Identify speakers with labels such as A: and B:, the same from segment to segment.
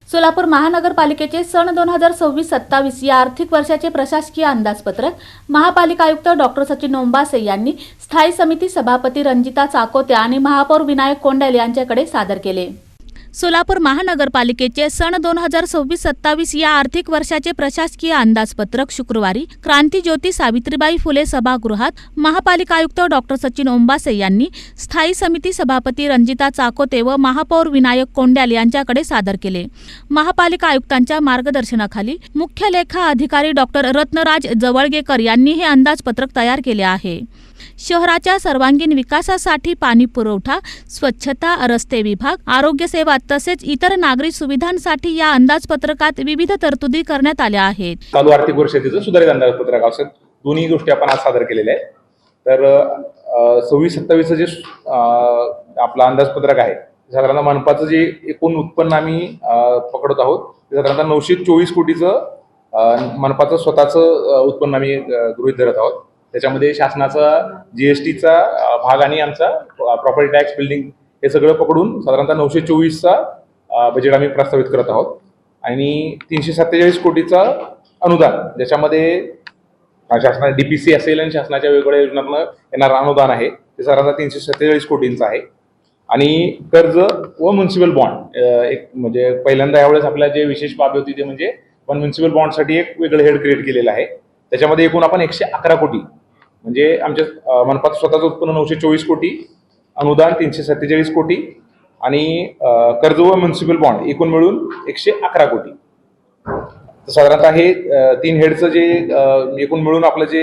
A: सोलापूर महानगरपालिकेचे सन 2026-27 या आर्थिक वर्षाचे प्रशासकीय अंदाजपत्रक महापालिका आयुक्त डॉक्टर सचिन ओंबासे यांनी स्थायी समिती सभापती रंजिता चाकोते आणि महापौर विनायक कोंडल यांच्याकडे सादर केले। सोलापूर महानगरपालिकेचे सन 2026-27 या आर्थिक वर्षाचे प्रशासकीय अंदाजपत्रक शुक्रवारी क्रांतीज्योती सावित्रीबाई फुले सभागृहात महापालिका आयुक्त डॉक्टर सचिन ओंबासे यांनी स्थायी समिती सभापती रंजिता चाकोते व महापौर विनायक कोंडल यांच्याकडे सादर केले। महापालिका आयुक्तांच्या मार्गदर्शनाखाली मुख्य लेखा अधिकारी डॉक्टर रत्नराज जवळगेकर यांनी हे अंदाजपत्रक तयार केले आहे। शहराच्या सर्वांगीण विकासासाठी पाणी पुरवठा, स्वच्छता, रस्ते विभाग, आरोग्य सेवा तसेच इतर नागरी सुविधांसाठी या अंदाजपत्रकात विविध तरतुदी करण्यात आल्या आहेत।
B: चालू आर्थिक वर्षाचं सुधारित अंदाजपत्रक असं दोन्ही गोष्टी आपण आज सादर केलेल्या आहेत। तर 26-27 जे आपलं अंदाजपत्रक आहे साधारणतः मनपाचं जे एकूण उत्पन्न आम्ही पकडत आहोत ते साधारणतः 924 कोटीचं मनपाचं स्वतःचं उत्पन्न आम्ही गृहीत धरत आहोत। त्याच्यामध्ये शासनाचा जीएसटीचा भाग आणि आमचा प्रॉपर्टी टॅक्स, बिल्डिंग हे सगळं पकडून साधारणतः 924चा बजेट आम्ही प्रस्तावित करत आहोत आणि 347 कोटीचा अनुदान, ज्याच्यामध्ये शासनाचा डीपीसी असेल आणि शासनाच्या वेगवेगळ्या योजनांना येणारं अनुदान आहे ते साधारणतः 347 कोटींचं आहे। आणि कर्ज व म्युनिसिपल बॉन्ड एक म्हणजे पहिल्यांदा यावेळेस आपल्याला जे विशेष बाब होती ते म्हणजे म्युनिसिपल बॉन्डसाठी एक वेगळं हेड क्रिएट केलेलं आहे। त्याच्यामध्ये एकूण आपण 111 कोटी म्हणजे आमच्या मनपात स्वतःचं उत्पन्न 924 कोटी, अनुदान 347 कोटी आणि कर्ज व म्युनिसिपल बॉन्ड एकूण मिळून 111 कोटी। साधारणतः हे तीन हेडचं जे एकूण मिळून आपलं जे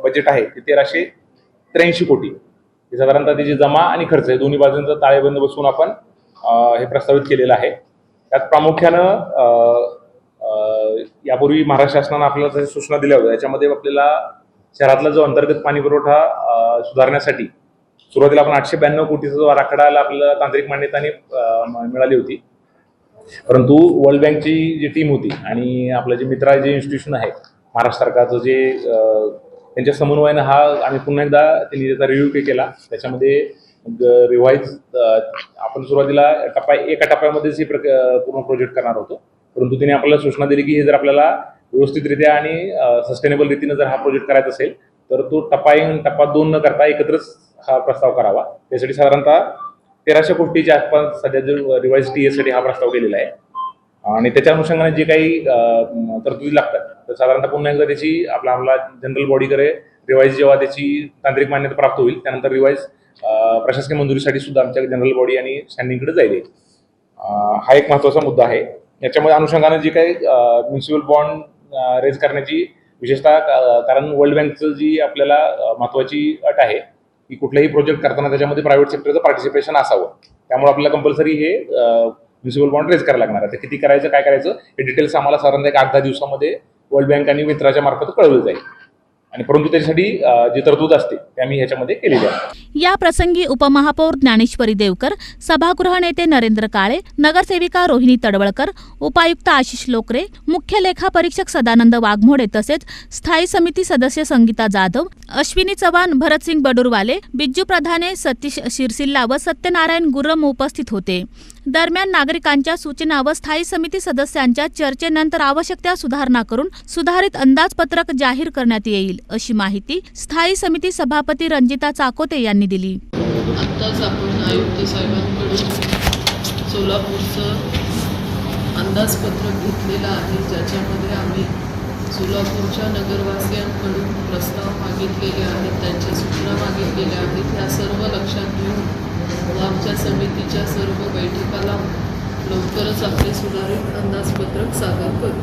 B: बजेट आहे ते 1383 कोटी। हे साधारणतः त्याची जमा आणि खर्च हे दोन्ही बाजूंचा ताळेबंद बसवून आपण हे प्रस्तावित केलेलं आहे। त्यात प्रामुख्यानं यापूर्वी महाराष्ट्र शासनाने आपल्याला सूचना दिल्या होत्या, याच्यामध्ये आपल्याला शहरातला जो अंतर्गत पाणी पुरवठा सुधारण्यासाठी सुरुवातीला आपण 892 कोटीचा जो आराखडाला आपल्याला तांत्रिक मान्यता मिळाली होती, परंतु वर्ल्ड बँकची जी टीम होती आणि आपलं जे मित्रा जे इन्स्टिट्यूशन आहे महाराष्ट्र सरकारचं जे त्यांच्या समन्वयानं हा आम्ही पुन्हा एकदा त्यांनी त्याचा रिव्ह्यू केला। त्याच्यामध्ये रिवाईज आपण सुरुवातीला एका टप्प्यामध्येच हे पूर्ण प्रोजेक्ट करणार होतो, परंतु तिने आपल्याला सूचना दिली की हे जर आपल्याला व्यवस्थितरित्या आणि सस्टेनेबल रीतीने जर हा प्रोजेक्ट करायचा असेल तर तो टप्पा 2 न करता एकत्रच हा प्रस्ताव करावा। त्यासाठी साधारणतः 1300 कोटीच्या आसपास सध्या जो रिवाईज टीएसाठी हा प्रस्ताव केलेला आहे आणि त्याच्या अनुषंगाने जे काही तरतुदी लागतात तर साधारणतः पुन्हा एकदा त्याची आपला जनरल बॉडीकडे रिवाईज जेव्हा त्याची तांत्रिक मान्यता प्राप्त होईल त्यानंतर रिवाईज प्रशासकीय मंजुरीसाठी सुद्धा आमच्या जनरल बॉडी आणि स्टँडिंगकडे जाईल। हा एक महत्त्वाचा मुद्दा आहे। याच्यामध्ये अनुषंगाने जी काही म्युनिसिपल बॉन्ड रेज करण्याची विशेषतः कारण वर्ल्ड बँकचं जी आपल्याला महत्त्वाची अट आहे की कुठलाही प्रोजेक्ट करताना त्याच्यामध्ये प्रायव्हेट सेक्टरचं पार्टिसिपेशन असावं, त्यामुळे आपल्याला कंपल्सरी हे म्युनिसिपल बॉन्ड रेज करायला लागणार आहे। ते किती करायचं, काय करायचं हे डिटेल्स आम्हाला साधारणतः 8-10 दिवसामध्ये वर्ल्ड बँक आणि मित्राच्या मार्फत कळवलं जाईल आणि परंतु त्यासाठी जी तरतूद असते ते आम्ही ह्याच्यामध्ये केलेली आहे।
A: या प्रसंगी उपमहापौर ज्ञानेश्वरी देवकर, सभागृह नेते नरेंद्र काळे, नगरसेविका रोहिणी तडवळकर, उपायुक्त आशिष लोकरे, मुख्य लेखा परीक्षक सदानंद वाघमोडे तसेच स्थायी समिती सदस्य संगीता जाधव, अश्विनी चव्हाण, भरतसिंग बडुरवाले, बिज्जू प्रधाने, सतीश शिरसिल्ला व सत्यनारायण गुर्रम उपस्थित होते। दरम्यान नागरिकांच्या सूचना व स्थायी समिती सदस्यांच्या चर्चेनंतर आवश्यक त्या सुधारणा करून सुधारित अंदाजपत्रक जाहीर करण्यात येईल अशी माहिती स्थायी समिती सभापती रंजिता चाकोते यांनी दिली।
C: आत्ताच आपण आयुक्त साहेबांकडून सोलापूरचं अंदाजपत्रक घेतलेलं आहे, ज्याच्यामध्ये आम्ही सोलापूरच्या नगरवासियांकडून प्रस्ताव मागितलेले आहेत, त्यांच्या सूचना मागितलेल्या आहेत। ह्या सर्व लक्षात घेऊन आमच्या समितीच्या सर्व बैठकाला लवकरच आपले सुधारित अंदाजपत्रक सादर करू।